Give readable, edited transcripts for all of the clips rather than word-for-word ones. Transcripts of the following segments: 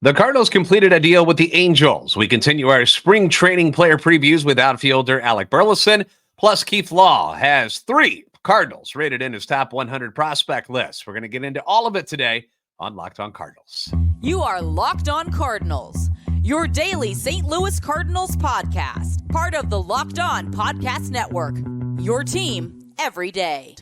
The Cardinals completed a deal with the Angels. We continue our spring training player previews with outfielder Alec Burleson. Plus, Keith Law has 3 Cardinals rated in his top 100 prospect list. We're going to get into all of it today on Locked On Cardinals. You are Locked On Cardinals, your daily St. Louis Cardinals podcast. Part of the Locked On Podcast Network, your team every day.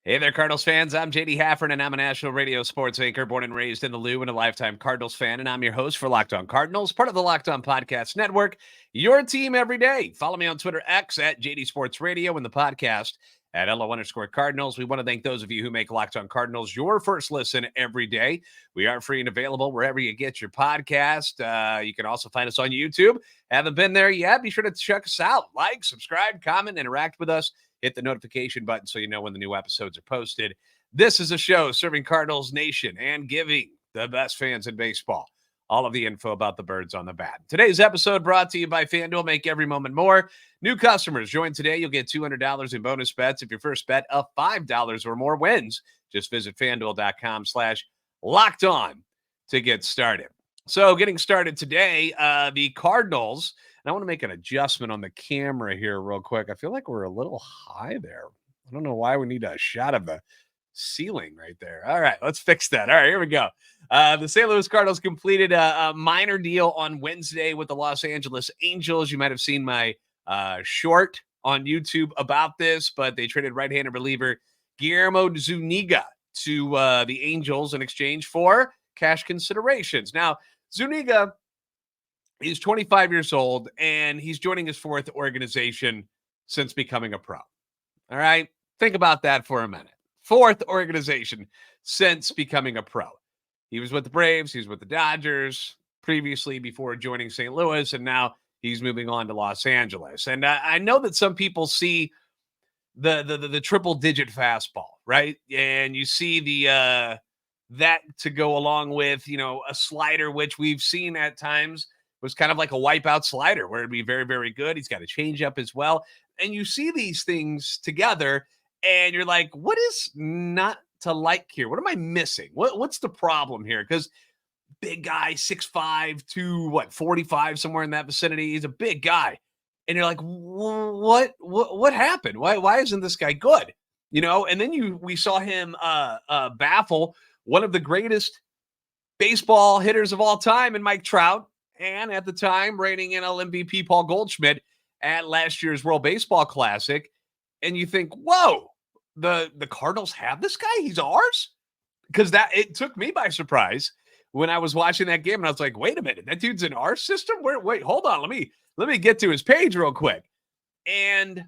Hey there, Cardinals fans. I'm JD Haffern, and I'm a national radio sports anchor born and raised in the Lou and a lifetime Cardinals fan, and I'm your host for Locked On Cardinals, part of the Locked On Podcast Network, your team every day. Follow me on Twitter, X, at JD Sports Radio, and the podcast at LO_Cardinals. We want to thank those of you who make Locked On Cardinals your first listen every day. We are free and available wherever you get your podcast. You can also find us on YouTube. Haven't been there yet? Be sure to check us out. Like, subscribe, comment, interact with us. Hit the notification button so you know when the new episodes are posted. This is a show serving Cardinals Nation and giving the best fans in baseball all of the info about the birds on the bat. Today's episode brought to you by FanDuel. Make every moment more. New customers join today. You'll get $200 in bonus bets if your first bet of $5 or more wins. Just visit FanDuel.com/LockedOn to get started. So getting started today, the Cardinals. And I want to make an adjustment on the camera here real quick. I feel like we're a little high there. I don't know why we need a shot of the ceiling right there. All right, let's fix that. All right, here we go. The St. Louis Cardinals completed a minor deal on Wednesday with the Los Angeles Angels. You might have seen my short on YouTube about this, but they traded right-handed reliever Guillermo Zuniga to the Angels in exchange for cash considerations. Now, Zuniga, he's 25 years old, and he's joining his 4th organization since becoming a pro. All right? Think about that for a minute. 4th organization since becoming a pro. He was with the Braves. He was with the Dodgers previously before joining St. Louis, and now he's moving on to Los Angeles. And I know that some people see the triple-digit fastball, right? And you see the that to go along with, a slider, which we've seen at times was kind of like a wipeout slider where it'd be very, very good. He's got a changeup as well. And you see these things together and you're like, what is not to like here? What am I missing? What's the problem here? Because big guy, 6'5", 245, somewhere in that vicinity. He's a big guy. And you're like, what happened? Why isn't this guy good? And then we saw him baffle one of the greatest baseball hitters of all time in Mike Trout. And at the time, reigning NL MVP Paul Goldschmidt at last year's World Baseball Classic. And you think, whoa, the Cardinals have this guy? He's ours? Because it took me by surprise when I was watching that game. And I was like, wait a minute, that dude's in our system? Wait, hold on. Let me get to his page real quick. And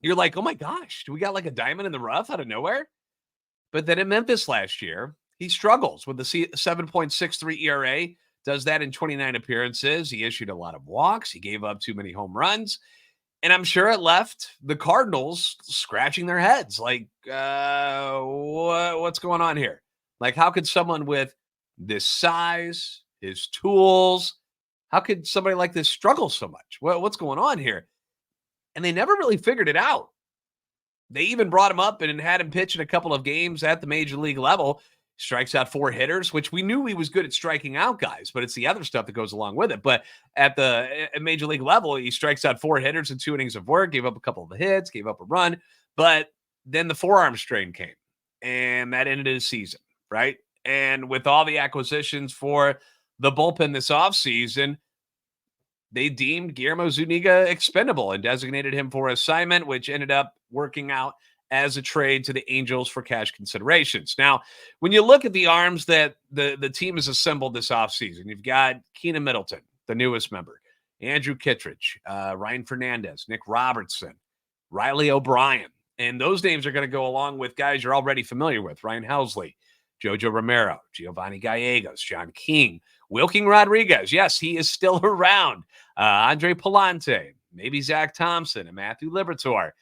you're like, oh my gosh, do we got like a diamond in the rough out of nowhere? But then in Memphis last year, he struggles with the 7.63 ERA. Does that in 29 appearances. He issued a lot of walks. He gave up too many home runs. And I'm sure it left the Cardinals scratching their heads. Like, what's going on here? Like, how could someone with this size, his tools, how could somebody like this struggle so much? What's going on here? And they never really figured it out. They even brought him up and had him pitch in a couple of games at the major league level. Strikes out 4 hitters, which we knew he was good at striking out guys, but it's the other stuff that goes along with it. But at major league level, he strikes out 4 hitters in 2 innings of work, gave up a couple of hits, gave up a run. But then the forearm strain came, and that ended his season, right? And with all the acquisitions for the bullpen this offseason, they deemed Guillermo Zuniga expendable and designated him for assignment, which ended up working out as a trade to the Angels for cash considerations. Now, when you look at the arms that the team has assembled this offseason, you've got Keenan Middleton, the newest member, Andrew Kittredge, Ryan Fernandez, Nick Robertson, Riley O'Brien. And those names are going to go along with guys you're already familiar with, Ryan Helsley, Jojo Romero, Giovanni Gallegos, John King, Wilking Rodriguez. Yes, he is still around. Andre Palante, maybe Zach Thompson and Matthew Liberatore.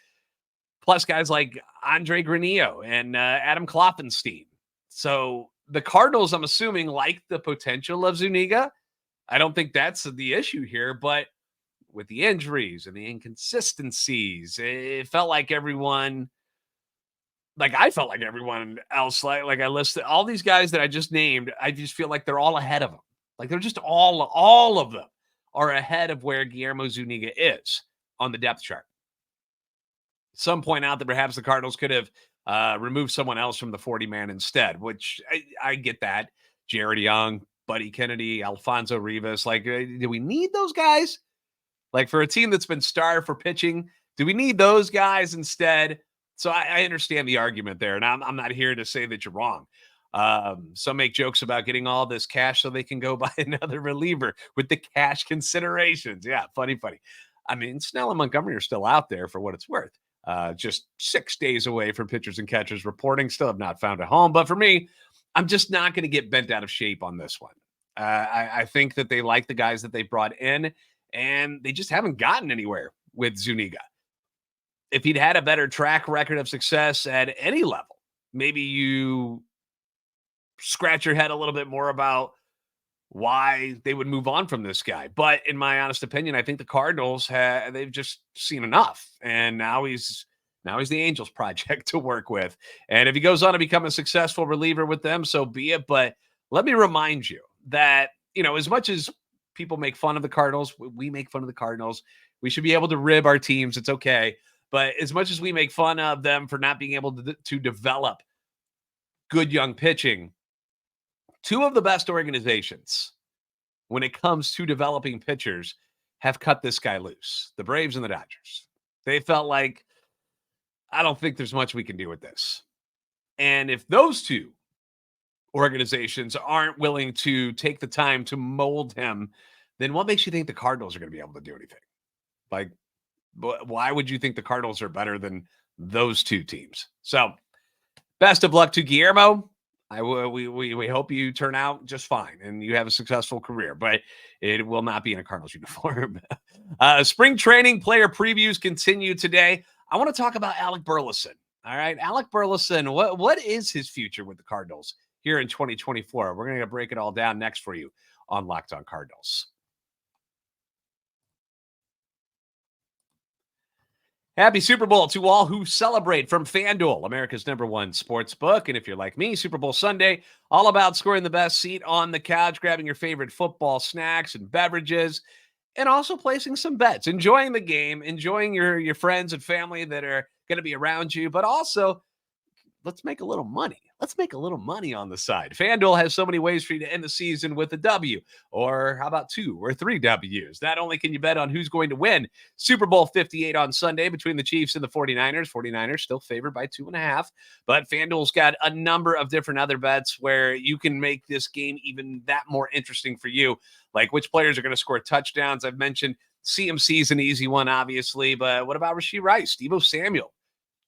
Plus guys like Andre Granillo and Adam Klopfenstein. So the Cardinals, I'm assuming, like the potential of Zuniga. I don't think that's the issue here, but with the injuries and the inconsistencies, it felt like everyone, like I felt like everyone else, like I listed all these guys that I just named, I just feel like they're all ahead of them. Like they're just all of them are ahead of where Guillermo Zuniga is on the depth chart. Some point out that perhaps the Cardinals could have removed someone else from the 40-man instead, which I get that. Jared Young, Buddy Kennedy, Alfonso Rivas. Like, do we need those guys? Like for a team that's been starved for pitching, do we need those guys instead? So I understand the argument there, and I'm not here to say that you're wrong. Some make jokes about getting all this cash so they can go buy another reliever with the cash considerations. Yeah, funny. I mean, Snell and Montgomery are still out there for what it's worth. Just 6 days away from pitchers and catchers reporting. Still have not found a home. But for me, I'm just not going to get bent out of shape on this one. I think that they like the guys that they brought in, and they just haven't gotten anywhere with Zuniga. If he'd had a better track record of success at any level, maybe you scratch your head a little bit more about why they would move on from this guy. But in my honest opinion, I think the Cardinals they've just seen enough. And now he's the Angels project to work with. And if he goes on to become a successful reliever with them, so be it. But let me remind you that, as much as people make fun of the Cardinals, we make fun of the Cardinals. We should be able to rib our teams. It's okay. But as much as we make fun of them for not being able to develop good young pitching, two of the best organizations when it comes to developing pitchers have cut this guy loose, the Braves and the Dodgers. They felt like, I don't think there's much we can do with this. And if those two organizations aren't willing to take the time to mold him, then what makes you think the Cardinals are going to be able to do anything? Like, why would you think the Cardinals are better than those two teams? So best of luck to Guillermo. We hope you turn out just fine and you have a successful career, but it will not be in a Cardinals uniform. Spring training player previews continue today. I want to talk about Alec Burleson. All right, Alec Burleson, what is his future with the Cardinals here in 2024? We're going to break it all down next for you on Locked On Cardinals. Happy Super Bowl to all who celebrate from FanDuel, America's #1 sports book. And if you're like me, Super Bowl Sunday, all about scoring the best seat on the couch, grabbing your favorite football snacks and beverages, and also placing some bets, enjoying the game, enjoying your friends and family that are going to be around you, but also let's make a little money. Let's make a little money on the side. FanDuel has so many ways for you to end the season with a W, or how about 2 or 3 Ws? Not only can you bet on who's going to win Super Bowl 58 on Sunday between the Chiefs and the 49ers. 49ers still favored by 2.5, but FanDuel's got a number of different other bets where you can make this game even that more interesting for you. Like which players are going to score touchdowns. I've mentioned CMC is an easy one, obviously, but what about Rashee Rice, Deebo Samuel?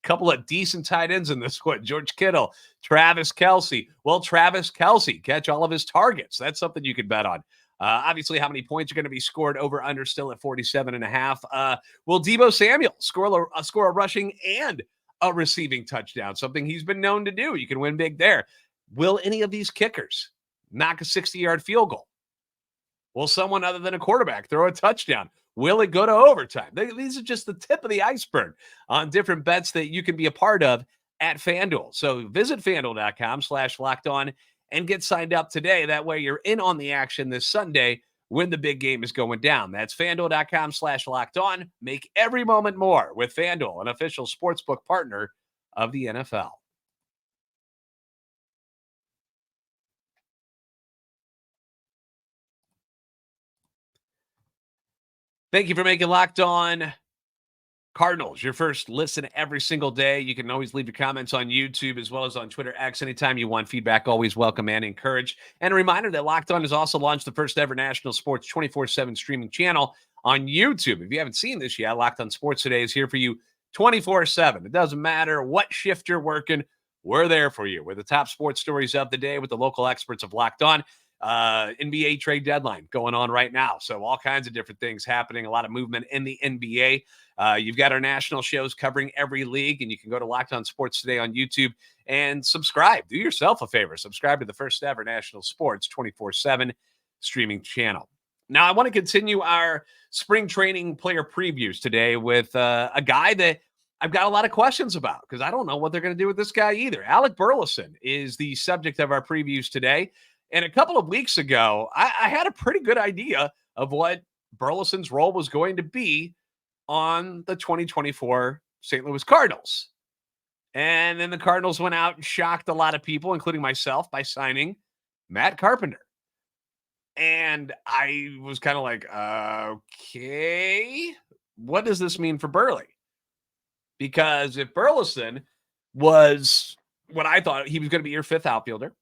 Couple of decent tight ends in this one. George Kittle, Travis Kelce. Well, Travis Kelce, catch all of his targets. That's something you could bet on. Obviously, how many points are going to be scored over under still at 47.5. Will Deebo Samuel score a rushing and a receiving touchdown? Something he's been known to do. You can win big there. Will any of these kickers knock a 60-yard field goal? Will someone other than a quarterback throw a touchdown? Will it go to overtime? These are just the tip of the iceberg on different bets that you can be a part of at FanDuel. So visit FanDuel.com/LockedOn and get signed up today. That way you're in on the action this Sunday when the big game is going down. That's FanDuel.com/LockedOn. Make every moment more with FanDuel, an official sportsbook partner of the NFL. Thank you for making Locked On Cardinals your first listen every single day. You can always leave your comments on YouTube as well as on Twitter X anytime you want. Feedback always welcome and encouraged. And a reminder that Locked On has also launched the first ever national sports 24/7 streaming channel on YouTube. If you haven't seen this yet, Locked On Sports Today is here for you 24/7. It doesn't matter what shift you're working, we're there for you. We're the top sports stories of the day with the local experts of Locked On. NBA trade deadline going on right now. So all kinds of different things happening, a lot of movement in the NBA. You've got our national shows covering every league, and you can go to Locked On Sports Today on YouTube and subscribe. Do yourself a favor. Subscribe to the first ever national sports 24/7 streaming channel. Now, I want to continue our spring training player previews today with a guy that I've got a lot of questions about because I don't know what they're going to do with this guy either. Alec Burleson is the subject of our previews today. And a couple of weeks ago, I had a pretty good idea of what Burleson's role was going to be on the 2024 St. Louis Cardinals. And then the Cardinals went out and shocked a lot of people, including myself, by signing Matt Carpenter. And I was kind of like, okay, what does this mean for Burley? Because if Burleson was what I thought, he was going to be your fifth outfielder.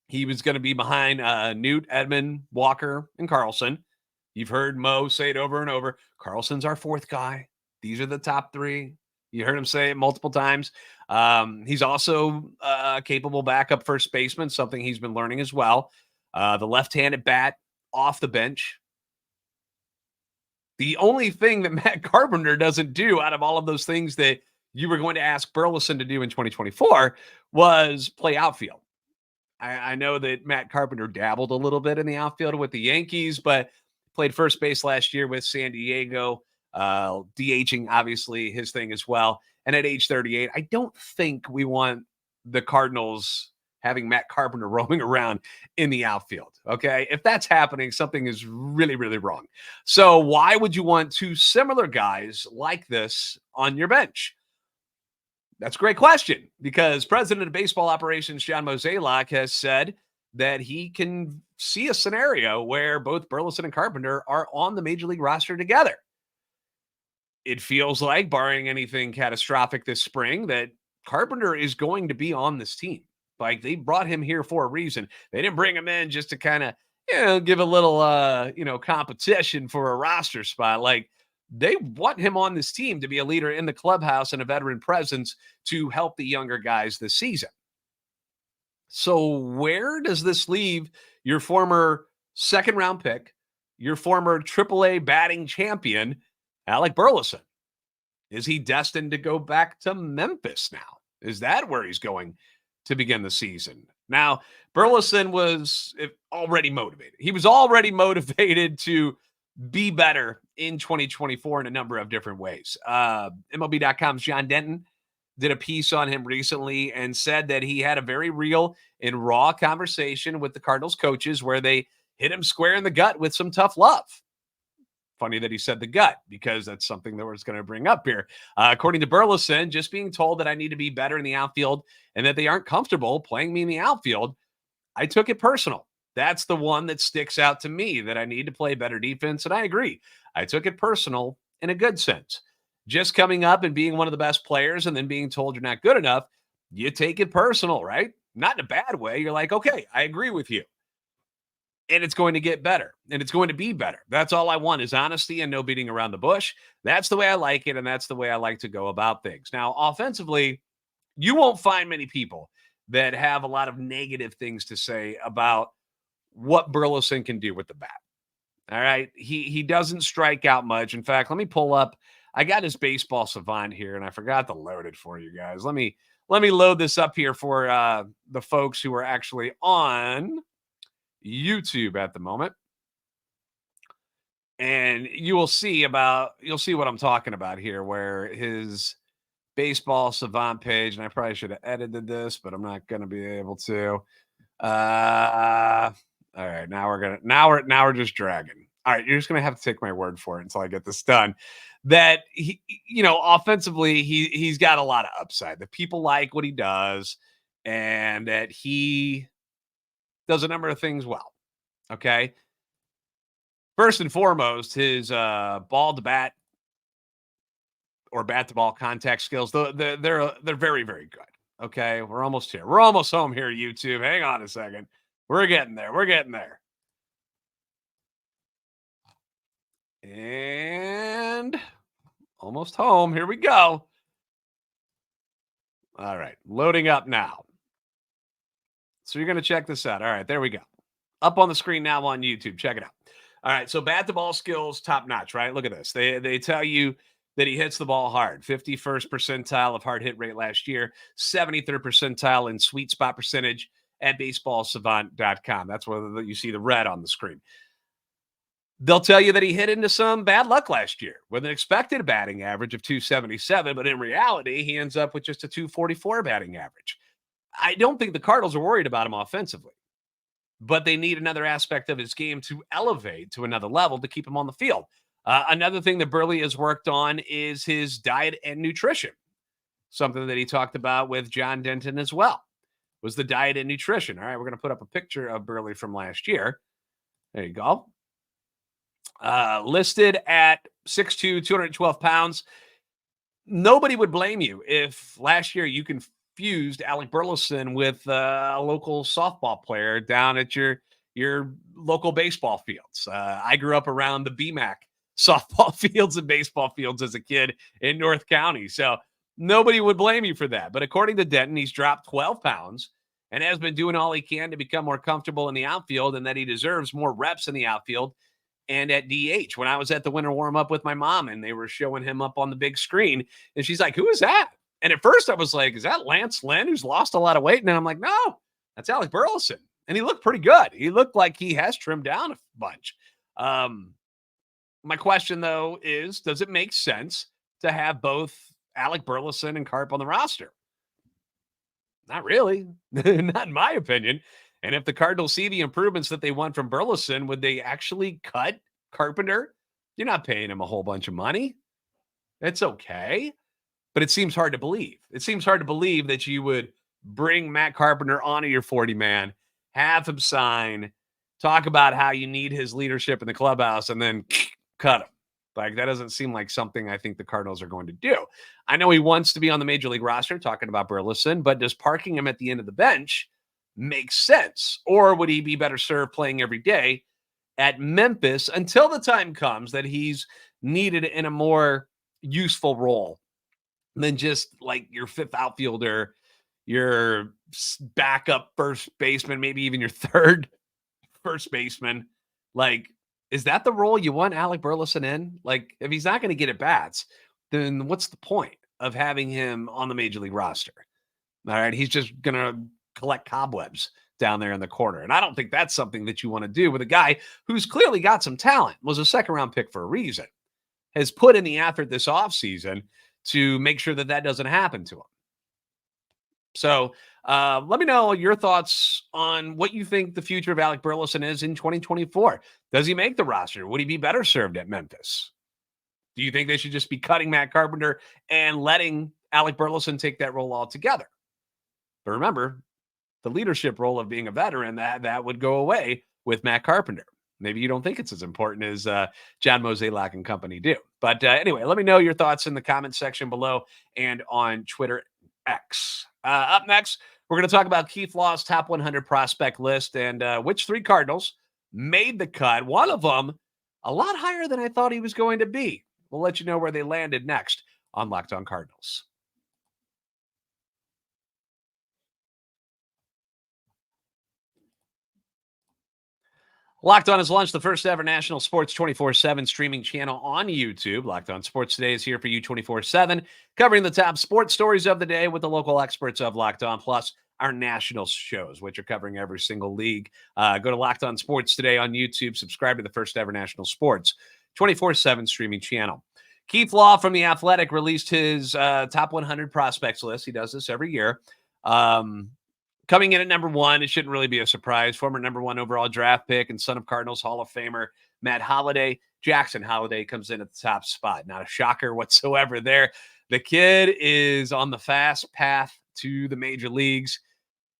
He was going to be behind Newt, Edman, Walker, and Carlson. You've heard Mo say it over and over. Carlson's our fourth guy. These are the top three. You heard him say it multiple times. He's also a capable backup first baseman, something he's been learning as well. The left-handed bat off the bench. The only thing that Matt Carpenter doesn't do out of all of those things that you were going to ask Burleson to do in 2024 was play outfield. I know that Matt Carpenter dabbled a little bit in the outfield with the Yankees, but played first base last year with San Diego, DHing, obviously, his thing as well. And at age 38, I don't think we want the Cardinals having Matt Carpenter roaming around in the outfield, okay? If that's happening, something is really, really wrong. So why would you want two similar guys like this on your bench? That's a great question because President of Baseball Operations John Mozeliak has said that he can see a scenario where both Burleson and Carpenter are on the Major League roster together. It feels like, barring anything catastrophic this spring, that Carpenter is going to be on this team. Like, they brought him here for a reason. They didn't bring him in just to kind of, give a little, competition for a roster spot. Like, they want him on this team to be a leader in the clubhouse and a veteran presence to help the younger guys this season. So where does this leave your former second-round pick, your former AAA batting champion, Alec Burleson? Is he destined to go back to Memphis now? Is that where he's going to begin the season? Now, Burleson was already motivated. He was already motivated to be better in 2024 in a number of different ways. MLB.com's John Denton did a piece on him recently and said that he had a very real and raw conversation with the Cardinals coaches where they hit him square in the gut with some tough love. Funny that he said the gut because that's something that we're going to bring up here. According to Burleson, just being told that I need to be better in the outfield and that they aren't comfortable playing me in the outfield, I took it personal. That's the one that sticks out to me, that I need to play better defense. And I agree. I took it personal in a good sense. Just coming up and being one of the best players and then being told you're not good enough, you take it personal, right? Not in a bad way. You're like, okay, I agree with you. And it's going to get better. And it's going to be better. That's all I want is honesty and no beating around the bush. That's the way I like it. And that's the way I like to go about things. Now, offensively, you won't find many people that have a lot of negative things to say about what Burleson can do with the bat. All right. He doesn't strike out much. In fact, let me pull up. I got his baseball savant here and I forgot to load it for you guys. Let me load this up here for the folks who are actually on YouTube at the moment. And you'll see what I'm talking about here, where his baseball savant page, and I probably should have edited this, but I'm not going to be able to. All right, now we're just dragging. All right, you're just gonna have to take my word for it until I get this done. That he, offensively, he's got a lot of upside. That people like what he does, and that he does a number of things well. Okay. First and foremost, his ball to bat or bat to ball contact skills, they're very, very good. Okay, we're almost here. We're almost home here, YouTube. Hang on a second. We're getting there. And almost home. Here we go. All right, loading up now. So you're going to check this out. All right, there we go. Up on the screen now on YouTube. Check it out. All right, so bat to ball skills, top notch, right? Look at this. They tell you that he hits the ball hard. 51st percentile of hard hit rate last year, 73rd percentile in sweet spot percentage at baseballsavant.com. That's where you see the red on the screen. They'll tell you that he hit into some bad luck last year with an expected batting average of 277, but in reality, he ends up with just a 244 batting average. I don't think the Cardinals are worried about him offensively, but they need another aspect of his game to elevate to another level to keep him on the field. Another thing that Burley has worked on is his diet and nutrition, something that he talked about with John Denton as well, was the diet and nutrition. All right, we're going to put up a picture of Burley from last year. There you go. Listed at 6'2", 212 pounds. Nobody would blame you if last year you confused Alec Burleson with a local softball player down at your local baseball fields. I grew up around the BMAC softball fields and baseball fields as a kid in North County. So nobody would blame you for that. But according to Denton, he's dropped 12 pounds and has been doing all he can to become more comfortable in the outfield, and that he deserves more reps in the outfield and at DH. When I was at the winter warm-up with my mom and they were showing him up on the big screen, and she's like, "Who is that?" And at first I was like, "Is that Lance Lynn, who's lost a lot of weight?" And then I'm like, "No, that's Alec Burleson." And he looked pretty good. He looked like he has trimmed down a bunch. My question, though, is, does it make sense to have both Alec Burleson and Carp on the roster? Not really. Not in my opinion. And if the Cardinals see the improvements that they want from Burleson, would they actually cut Carpenter? You're not paying him a whole bunch of money. It's okay. But it seems hard to believe. It seems hard to believe that you would bring Matt Carpenter onto your 40-man, have him sign, talk about how you need his leadership in the clubhouse, and then cut him. Like, that doesn't seem like something I think the Cardinals are going to do. I know he wants to be on the major league roster, talking about Burleson, but does parking him at the end of the bench make sense? Or would he be better served playing every day at Memphis until the time comes that he's needed in a more useful role than just like your fifth outfielder, your backup first baseman, maybe even your third first baseman? Like, is that the role you want Alec Burleson in? Like, if he's not going to get at bats, then what's the point of having him on the major league roster? All right, he's just going to collect cobwebs down there in the corner. And I don't think that's something that you want to do with a guy who's clearly got some talent, was a second-round pick for a reason, has put in the effort this offseason to make sure that that doesn't happen to him. So let me know your thoughts on what you think the future of Alec Burleson is in 2024. Does he make the roster? Would he be better served at Memphis? Do you think they should just be cutting Matt Carpenter and letting Alec Burleson take that role altogether? But remember, the leadership role of being a veteran, that would go away with Matt Carpenter. Maybe you don't think it's as important as John Mozeliak and company do. But anyway, let me know your thoughts in the comment section below and on Twitter X. Up next, we're going to talk about Keith Law's top 100 prospect list and which three Cardinals made the cut. One of them a lot higher than I thought he was going to be. We'll let you know where they landed next on Locked On Cardinals. Locked On has launched the first ever national sports 24/7 streaming channel on YouTube. Locked On Sports Today is here for you 24/7, covering the top sports stories of the day with the local experts of Locked On, plus our national shows, which are covering every single league. Go to Locked On Sports Today on YouTube. Subscribe to the first ever national sports 24/7 streaming channel. Keith Law from The Athletic released his top 100 prospects list. He does this every year. Coming in at number one, it shouldn't really be a surprise. Former number one overall draft pick and son of Cardinals Hall of Famer Matt Holliday. Jackson Holliday comes in at the top spot. Not a shocker whatsoever there. The kid is on the fast path to the major leagues.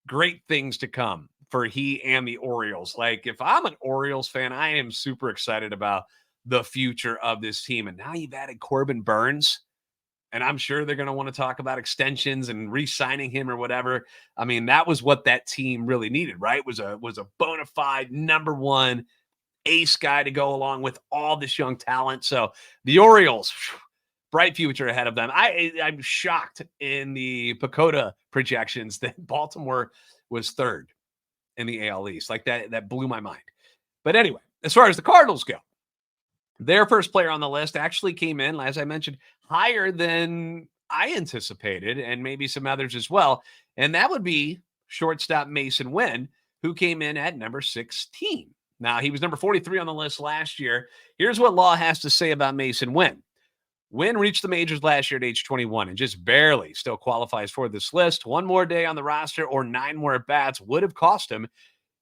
Great things to come for he and the Orioles. Like, if I'm an Orioles fan, I am super excited about the future of this team. And now you've added Corbin Burns. And I'm sure they're going to want to talk about extensions and re-signing him or whatever. I mean, that was what that team really needed, right? Was a bona fide number one ace guy to go along with all this young talent. So the Orioles, bright future ahead of them. I'm shocked in the PECOTA projections that Baltimore was third in the AL East. Like that blew my mind. But anyway, as far as the Cardinals go, their first player on the list actually came in, as I mentioned, higher than I anticipated, and maybe some others as well. And that would be shortstop Masyn Winn, who came in at number 16. Now, he was number 43 on the list last year. Here's what Law has to say about Masyn Winn. Winn reached the majors last year at age 21 and just barely still qualifies for this list. One more day on the roster or 9 more at-bats would have cost him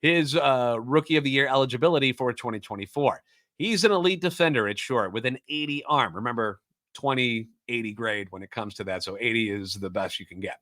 his Rookie of the Year eligibility for 2024. He's an elite defender at short with an 80 arm. Remember, 20-80 grade when it comes to that. So 80 is the best you can get.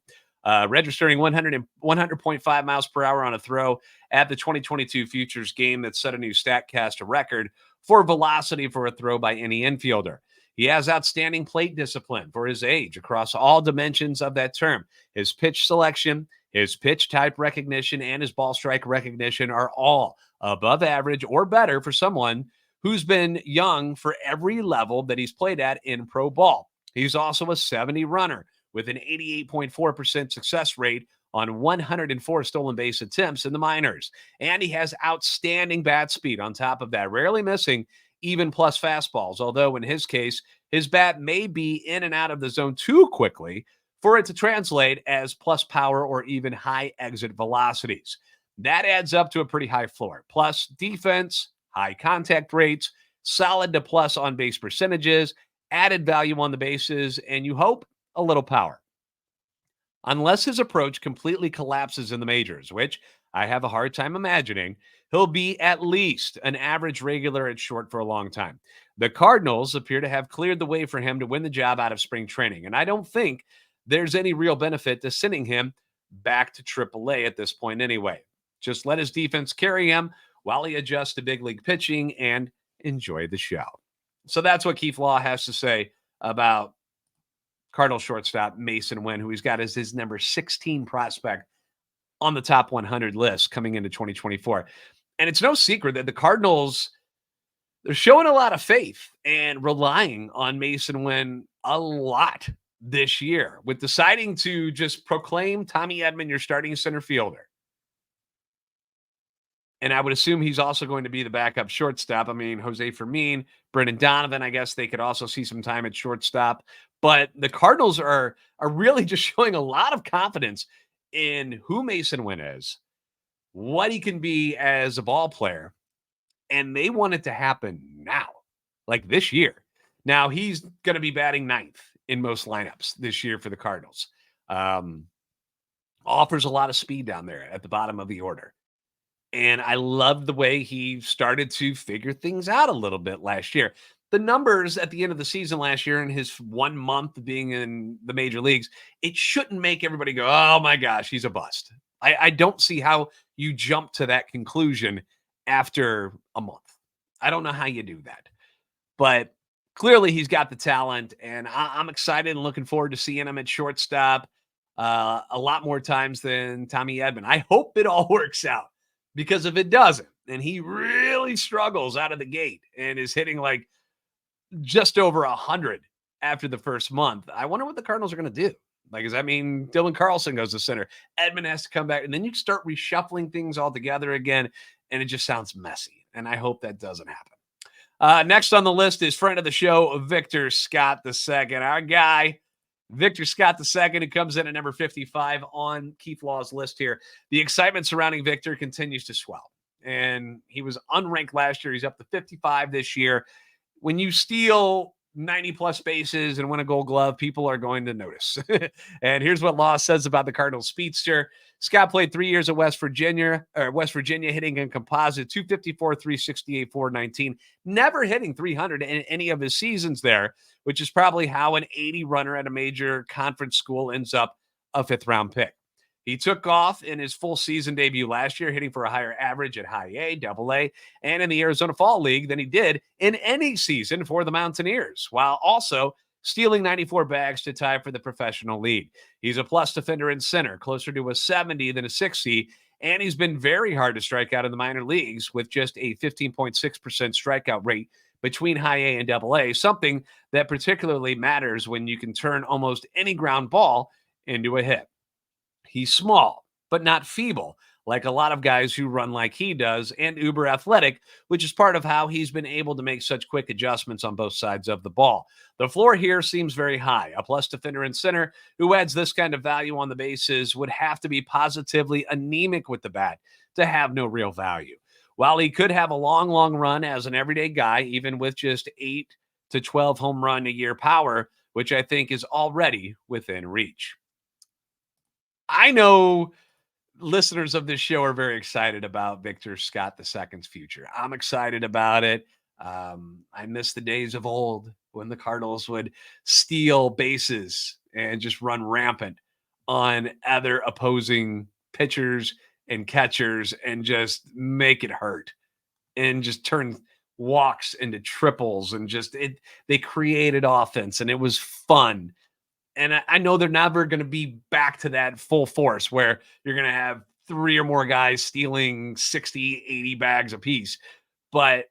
Registering 100.5 miles per hour on a throw at the 2022 Futures game that set a new StatCast record for velocity for a throw by any infielder. He has outstanding plate discipline for his age across all dimensions of that term. His pitch selection, his pitch type recognition, and his ball strike recognition are all above average or better for someone who's been young for every level that he's played at in pro ball. He's also a 70 runner with an 88.4% success rate on 104 stolen base attempts in the minors. And he has outstanding bat speed on top of that, rarely missing even plus fastballs, although in his case, his bat may be in and out of the zone too quickly for it to translate as plus power or even high exit velocities. That adds up to a pretty high floor. Plus defense, high contact rates, solid to plus on base percentages, added value on the bases, and you hope a little power. Unless his approach completely collapses in the majors, which I have a hard time imagining, he'll be at least an average regular at short for a long time. The Cardinals appear to have cleared the way for him to win the job out of spring training, and I don't think there's any real benefit to sending him back to AAA at this point anyway. Just let his defense carry him while he adjusts to big league pitching and enjoy the show. So that's what Keith Law has to say about Cardinal shortstop Masyn Winn, who he's got as his number 16 prospect on the top 100 list coming into 2024. And it's no secret that the Cardinals, they're showing a lot of faith and relying on Masyn Winn a lot this year with deciding to just proclaim Tommy Edman your starting center fielder. And I would assume he's also going to be the backup shortstop. I mean, Jose Fermin, Brendan Donovan, I guess they could also see some time at shortstop. But the Cardinals are really just showing a lot of confidence in who Masyn Winn is, what he can be as a ball player, and they want it to happen now, like this year. Now, he's going to be batting ninth in most lineups this year for the Cardinals. Offers a lot of speed down there at the bottom of the order. And I love the way he started to figure things out a little bit last year. The numbers at the end of the season last year in his 1 month being in the major leagues, it shouldn't make everybody go, oh my gosh, he's a bust. I don't see how you jump to that conclusion after a month. I don't know how you do that. But clearly he's got the talent, and I'm excited and looking forward to seeing him at shortstop a lot more times than Tommy Edman. I hope it all works out. Because if it doesn't, and he really struggles out of the gate and is hitting like just over 100 after the first month, I wonder what the Cardinals are going to do. Like, does that mean Dylan Carlson goes to center? Edman has to come back, and then you start reshuffling things all together again, and it just sounds messy. And I hope that doesn't happen. Next on the list is friend of the show, Victor Scott II. Our guy, Victor Scott II, who comes in at number 55 on Keith Law's list here. The excitement surrounding Victor continues to swell. And he was unranked last year. He's up to 55 this year. When you steal 90-plus bases and win a Gold Glove, people are going to notice. And here's what Law says about the Cardinals speedster. Scott played 3 years at West Virginia, hitting a composite 254, 368, 419, never hitting 300 in any of his seasons there, which is probably how an 80 runner at a major conference school ends up a fifth-round pick. He took off in his full season debut last year, hitting for a higher average at high A, double A, and in the Arizona Fall League than he did in any season for the Mountaineers, while also stealing 94 bags to tie for the professional lead. He's a plus defender in center, closer to a 70 than a 60, and he's been very hard to strike out in the minor leagues with just a 15.6% strikeout rate between high A and double A, something that particularly matters when you can turn almost any ground ball into a hit. He's small, but not feeble, like a lot of guys who run like he does, and uber athletic, which is part of how he's been able to make such quick adjustments on both sides of the ball. The floor here seems very high. A plus defender and center who adds this kind of value on the bases would have to be positively anemic with the bat to have no real value. While he could have a long, long run as an everyday guy, even with just 8 to 12 home run a year power, which I think is already within reach. I know listeners of this show are very excited about Victor Scott II's future. I'm excited about it. I miss the days of old when the Cardinals would steal bases and just run rampant on other opposing pitchers and catchers and just make it hurt and just turn walks into triples and they created offense and it was fun. And I know they're never going to be back to that full force where you're going to have 3 or more guys stealing 60, 80 bags apiece. But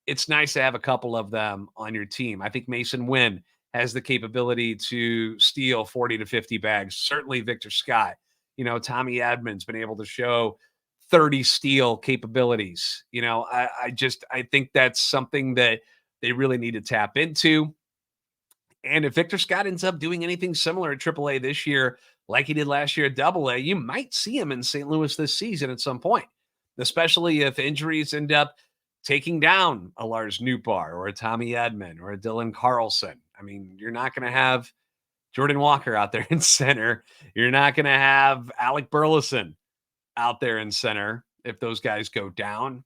it's nice to have a couple of them on your team. I think Masyn Winn has the capability to steal 40 to 50 bags. Certainly Victor Scott. Tommy Edmonds been able to show 30 steal capabilities. I think that's something that they really need to tap into. And if Victor Scott ends up doing anything similar at AAA this year, like he did last year at AA, you might see him in St. Louis this season at some point, especially if injuries end up taking down a Lars Nootbaar or a Tommy Edman or a Dylan Carlson. I mean, you're not going to have Jordan Walker out there in center. You're not going to have Alec Burleson out there in center if those guys go down.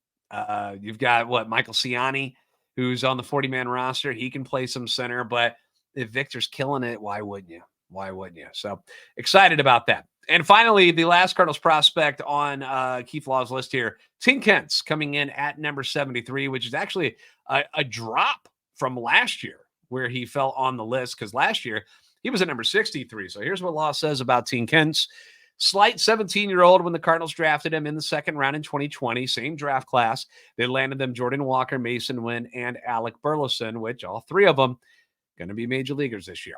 You've got Michael Ciani, who's on the 40-man roster. He can play some center, but if Victor's killing it, why wouldn't you? Why wouldn't you? So excited about that. And finally, the last Cardinals prospect on Keith Law's list here, Tink Hence, coming in at number 73, which is actually a drop from last year where he fell on the list, because last year he was at number 63. So here's what Law says about Tink Hence. Slight 17-year-old when the Cardinals drafted him in the second round in 2020, same draft class. They landed them Jordan Walker, Masyn Winn, and Alec Burleson, which all 3 of them going to be major leaguers this year.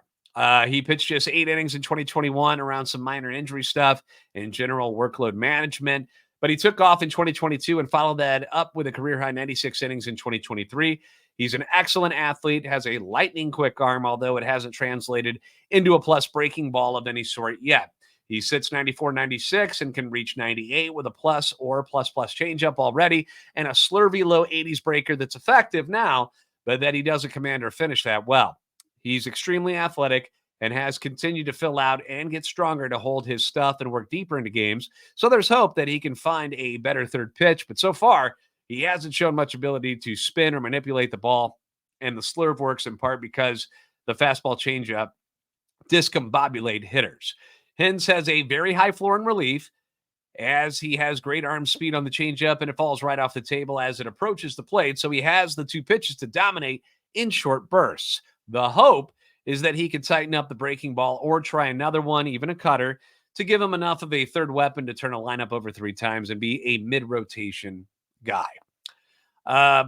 He pitched just 8 innings in 2021 around some minor injury stuff and general workload management, but he took off in 2022 and followed that up with a career-high 96 innings in 2023. He's an excellent athlete, has a lightning quick arm, although it hasn't translated into a plus breaking ball of any sort yet. He sits 94, 96 and can reach 98 with a plus or plus changeup already and a slurvy low 80s breaker that's effective now, but that he doesn't command or finish that well. He's extremely athletic and has continued to fill out and get stronger to hold his stuff and work deeper into games. So there's hope that he can find a better third pitch. But so far, he hasn't shown much ability to spin or manipulate the ball. And the slurve works in part because the fastball changeup discombobulate hitters. Hence has a very high floor in relief, as he has great arm speed on the changeup, and it falls right off the table as it approaches the plate. So he has the 2 pitches to dominate in short bursts. The hope is that he can tighten up the breaking ball or try another one, even a cutter, to give him enough of a third weapon to turn a lineup over 3 times and be a mid-rotation guy.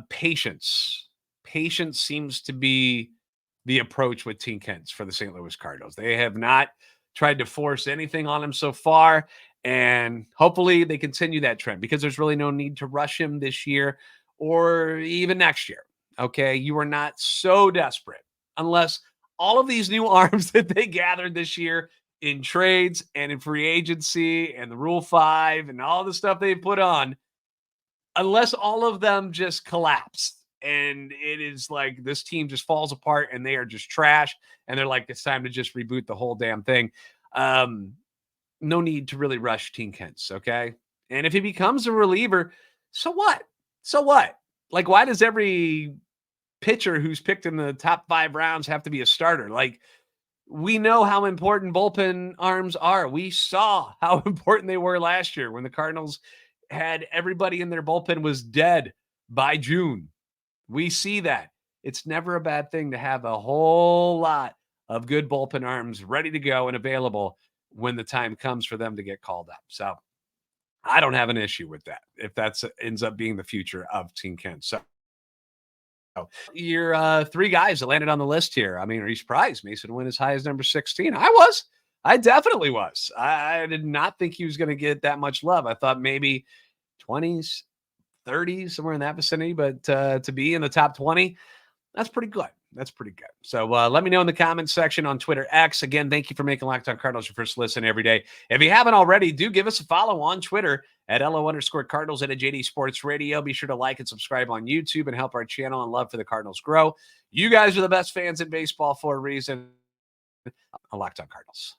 Patience. Patience seems to be the approach with Tink Hence for the St. Louis Cardinals. They have not tried to force anything on him so far, and hopefully they continue that trend, because there's really no need to rush him this year or even next year. Okay, you are not so desperate unless all of these new arms that they gathered this year in trades and in free agency and the Rule 5 and all the stuff they put on, unless all of them just collapse and it is like this team just falls apart and they are just trash and they're like, it's time to just reboot the whole damn thing. No need to really rush Tink Hence, okay? And if he becomes a reliever, so what? So what? Like, why does every pitcher who's picked in the top 5 rounds have to be a starter? Like, we know how important bullpen arms are. We saw how important they were last year when the Cardinals had everybody in their bullpen was dead by June. We see that. It's never a bad thing to have a whole lot of good bullpen arms ready to go and available when the time comes for them to get called up. So I don't have an issue with that if that ends up being the future of Tink Hence. So your 3 guys that landed on the list here. I mean, are you surprised Masyn Winn as high as number 16? I was. I definitely was. I did not think he was going to get that much love. I thought maybe 20s, 30s, somewhere in that vicinity. But to be in the top 20, that's pretty good. That's pretty good. So let me know in the comments section on Twitter X. Again, thank you for making Locked On Cardinals your first listen every day. If you haven't already, do give us a follow on Twitter at LO_Cardinals and at JD Sports Radio. Be sure to like and subscribe on YouTube and help our channel and love for the Cardinals grow. You guys are the best fans in baseball for a reason. Locked On Cardinals.